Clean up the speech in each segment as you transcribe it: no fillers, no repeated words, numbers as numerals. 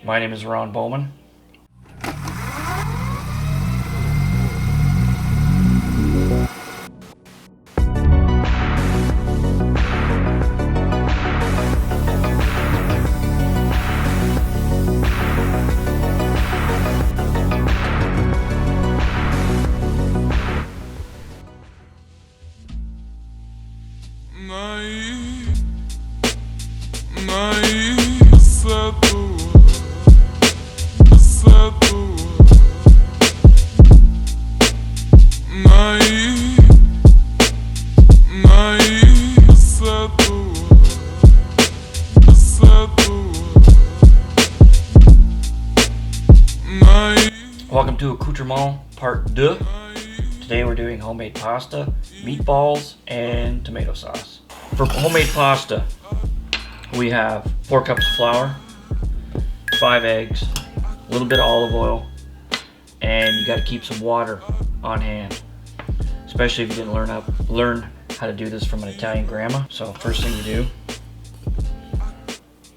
My name is Bowman. Welcome to Accoutrements Part 2. Today we're doing homemade pasta, meatballs, and tomato sauce. For homemade pasta, we have 4 cups of flour, 5 eggs, a little bit of olive oil, and you got to keep some water on hand, especially if you didn't learn how to do this from an Italian grandma. So first thing you do,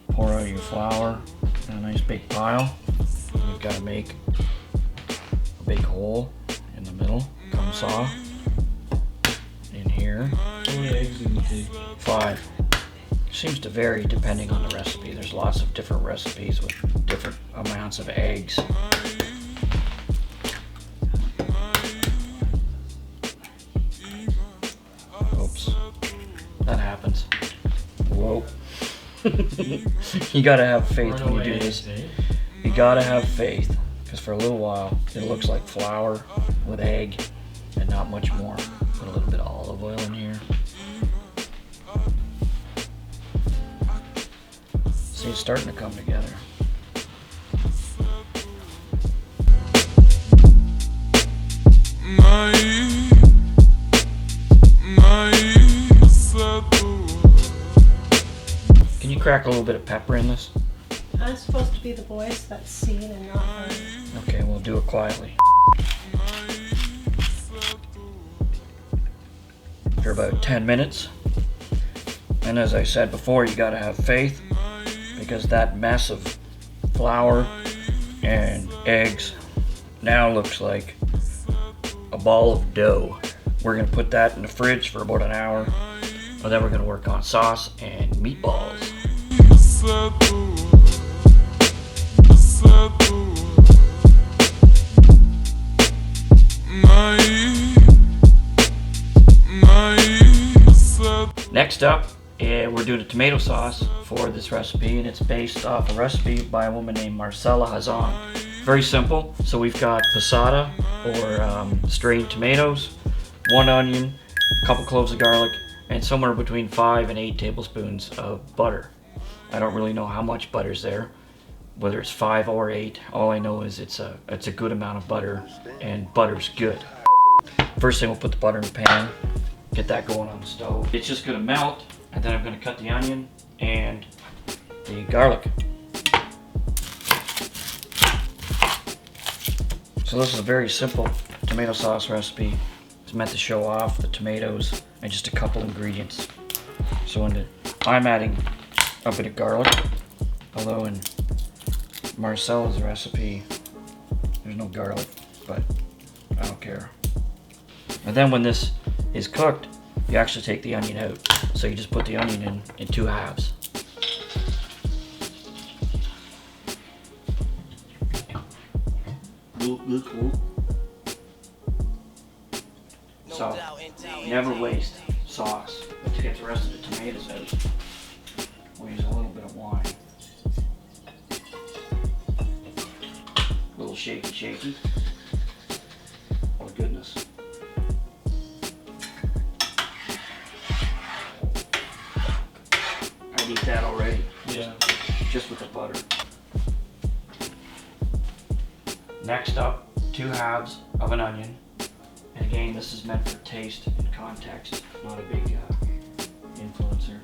pour out your flour in a nice big pile. You've got to make a big hole in the middle. Come saw in here. How many eggs do you take? 5. Seems to vary depending on the recipe. There's lots of different recipes with different amounts of eggs. Oops, that happens. Whoa. You gotta have faith when you do this. You gotta have faith, because for a little while it looks like flour with egg and not much more. Put a little bit of olive oil in here. See, it's starting to come together. Can you crack a little bit of pepper in this? I'm supposed to be the voice that's seen and not heard. Okay, we'll do it quietly. For about 10 minutes. And as I said before, you gotta have faith, because that mess of flour and eggs now looks like a ball of dough. We're gonna put that in the fridge for about an hour, and then we're gonna work on sauce and meatballs. Next up, we're doing a tomato sauce for this recipe, and it's based off a recipe by a woman named Marcella Hazan. Very simple. So we've got passata, or strained tomatoes, 1 onion, a couple cloves of garlic, and somewhere between 5 and 8 tablespoons of butter. I don't really know how much butter's there, whether it's 5 or 8. All I know is it's a good amount of butter, and butter's good. First thing, we'll put the butter in the pan, get that going on the stove. It's just gonna melt, and then I'm gonna cut the onion and the garlic. So this is a very simple tomato sauce recipe. It's meant to show off the tomatoes and just a couple ingredients. So I'm adding a bit of garlic, although in Marcella's recipe there's no garlic, but I don't care. And then when this is cooked, you actually take the onion out. So you just put the onion in 2 halves. So, never waste sauce. But to get the rest of the tomatoes out, we'll use a little bit of wine. A little shaky. Oh goodness. I'd eat that already. Yeah. Just with the butter. Next up, 2 halves of an onion. And again, this is meant for taste and context, not a big influencer.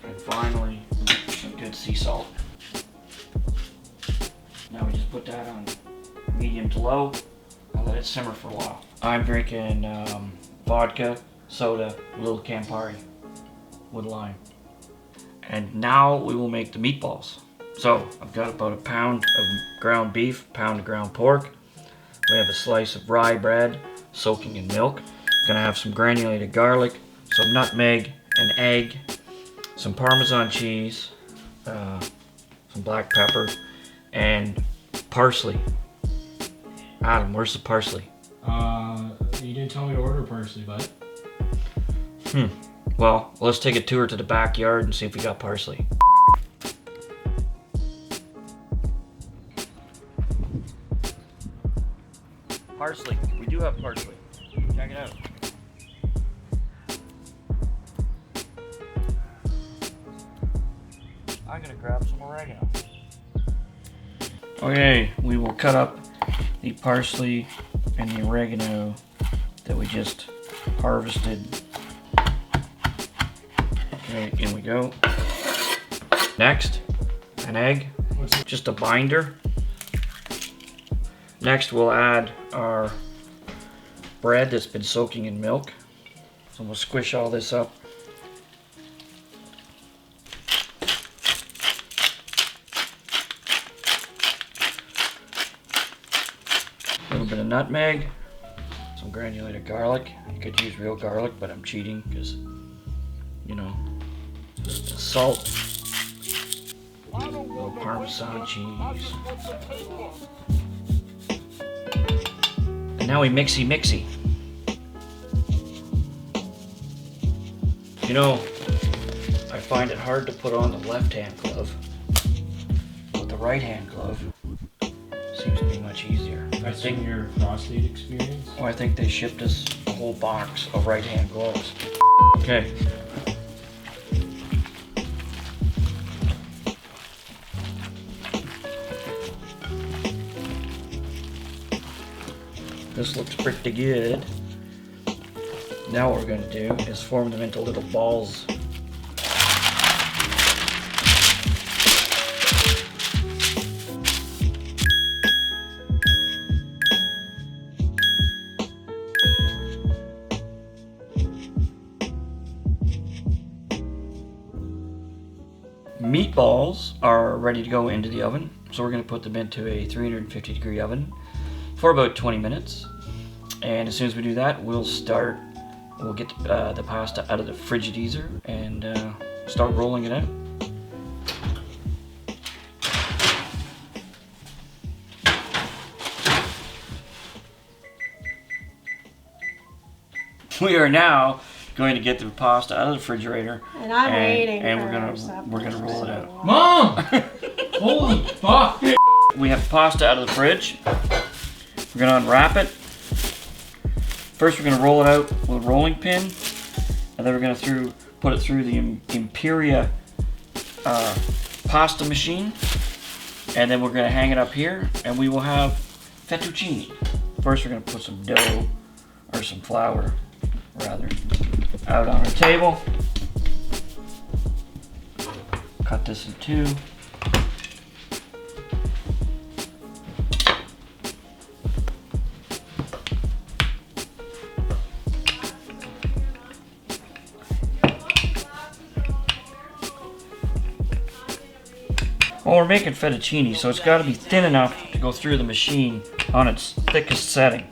And finally, some good sea salt. Now we just put that on medium to low and let it simmer for a while. I'm drinking vodka, soda, a little Campari with lime. And now we will make the meatballs. So I've got about a pound of ground beef, pound of ground pork. We have a slice of rye bread soaking in milk. Gonna have some granulated garlic, some nutmeg, an egg, some Parmesan cheese, some black pepper, and parsley. Adam, where's the parsley? You didn't tell me to order parsley, bud. Well, let's take a tour to the backyard and see if we got parsley. Parsley. We do have parsley. Check it out. I'm gonna grab some oregano. Okay, we will cut up the parsley and the oregano that we just harvested. Okay, in we go. Next, an egg, just a binder. Next, we'll add our bread that's been soaking in milk. So we'll squish all this up. A little bit of nutmeg, some granulated garlic. You could use real garlic, but I'm cheating because, you know, salt, a little Parmesan cheese. And now we mixy. You know, I find it hard to put on the left-hand glove, but the right-hand glove seems to be much easier. That's in your prostate experience? Oh, I think they shipped us a whole box of right-hand gloves. Okay. This looks pretty good. Now what we're going to do is form them into little balls. Meatballs are ready to go into the oven, so we're going to put them into a 350-degree oven for about 20 minutes. And as soon as we do that, we'll get the pasta out of the Frigidaire and start rolling it out. We are now going to get the pasta out of the refrigerator, And I'm waiting and for we're gonna roll it out. Mom! Holy fuck! We have pasta out of the fridge. We're gonna unwrap it. First, we're gonna roll it out with a rolling pin, and then we're gonna put it through the Imperia pasta machine, and then we're gonna hang it up here, and we will have fettuccine. First, we're gonna put some dough, or some flour, rather, out on our table. Cut this in two. Well, we're making fettuccine, so it's got to be thin enough to go through the machine on its thickest setting.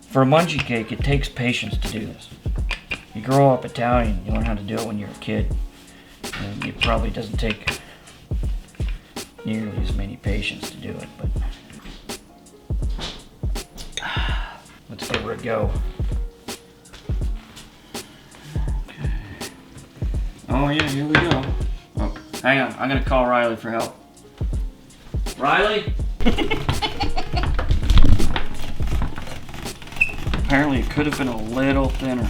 For a mungie cake, it takes patience to do this. You grow up Italian, you learn how to do it when you're a kid. And it probably doesn't take nearly as many patience to do it, but let's give her a go. Okay. Oh yeah, here we go. Oh, hang on, I'm gonna call Riley for help. Riley? Apparently it could have been a little thinner.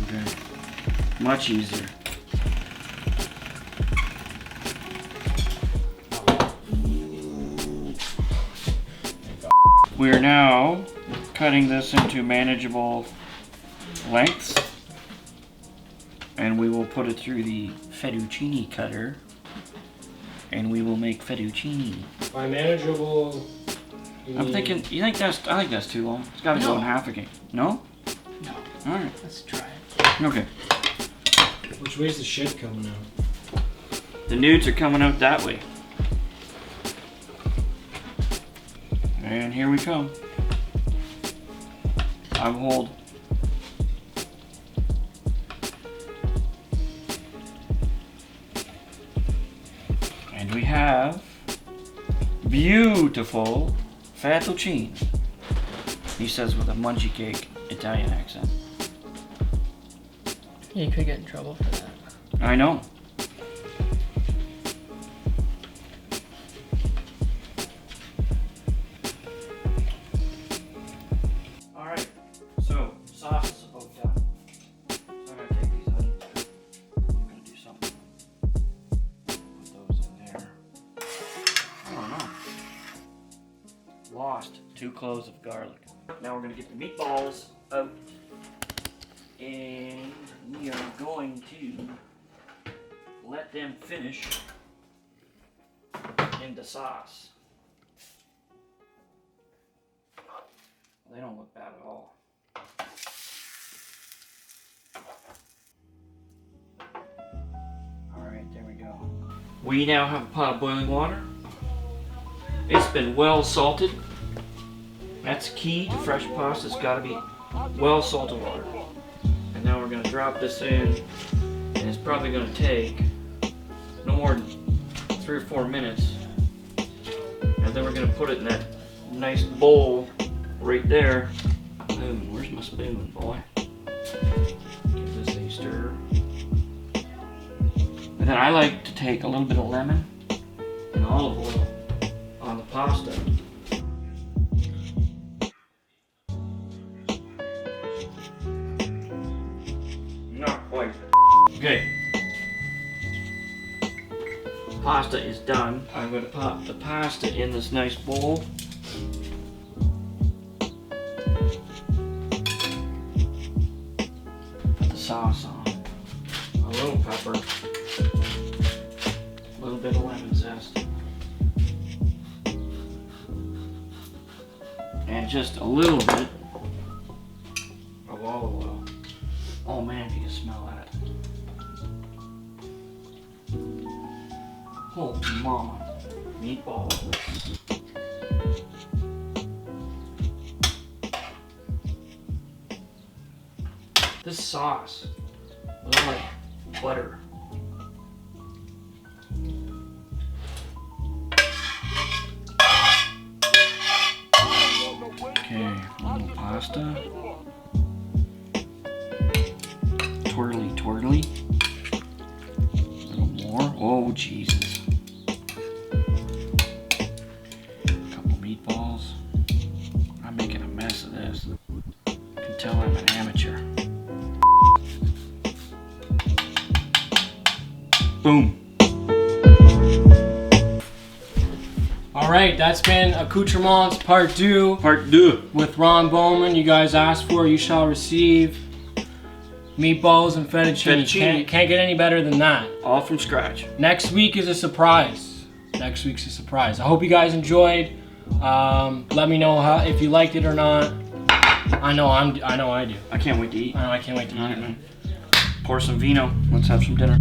Okay. Much easier. We are now cutting this into manageable lengths, and we will put it through the fettuccine cutter, and we will make fettuccine. By manageable, I think that's too long. It's got to go in half again. No? No. All right. Let's try it. Okay. which way's the shit coming out? The nudes are coming out that way. And here we come. I hold. And we have beautiful fettuccine. He says with a munchie cake Italian accent. You could get in trouble for that. I know. Alright, so sauce is about done. So I'm gonna take these onions. I'm gonna do something. Put those in there. I don't know. Lost 2 cloves of garlic. Now we're gonna get the meatballs out. And we are going to let them finish in the sauce. They don't look bad at all. Alright, there we go. We now have a pot of boiling water. It's been well salted. That's key to fresh pasta. It's got to be well salted water. And now we're going to drop this in. And it's probably going to take no more than 3 or 4 minutes. And then we're going to put it in that nice bowl right there. Spoon, where's my spoon, boy? Give this a stir. And then I like to take a little bit of lemon and olive oil on the pasta. Not quite. Okay. Pasta is done. I'm going to pop the pasta in this nice bowl. Put the sauce on. A little pepper. A little bit of lemon zest. And just a little bit of olive oil. Oh man, if you can smell that. Oh mama, meatballs. This sauce, a little like butter. Okay, a little pasta. Twirly, twirly. A little more. Oh, Jesus. A couple meatballs. I'm making a mess of this. You can tell I'm an amateur. Boom. Alright, that's been Accoutrements Part 2 Part 2. with Ron Bowman. You guys asked for, you shall receive. Meatballs and fettuccine. Fettuccine. Can't get any better than that. All from scratch. Next week is a surprise. Next week's a surprise. I hope you guys enjoyed. Let me know if you liked it or not. I know I do. I can't wait to eat. I know I can't wait to eat All right, it. man. Pour some vino. Let's have some dinner.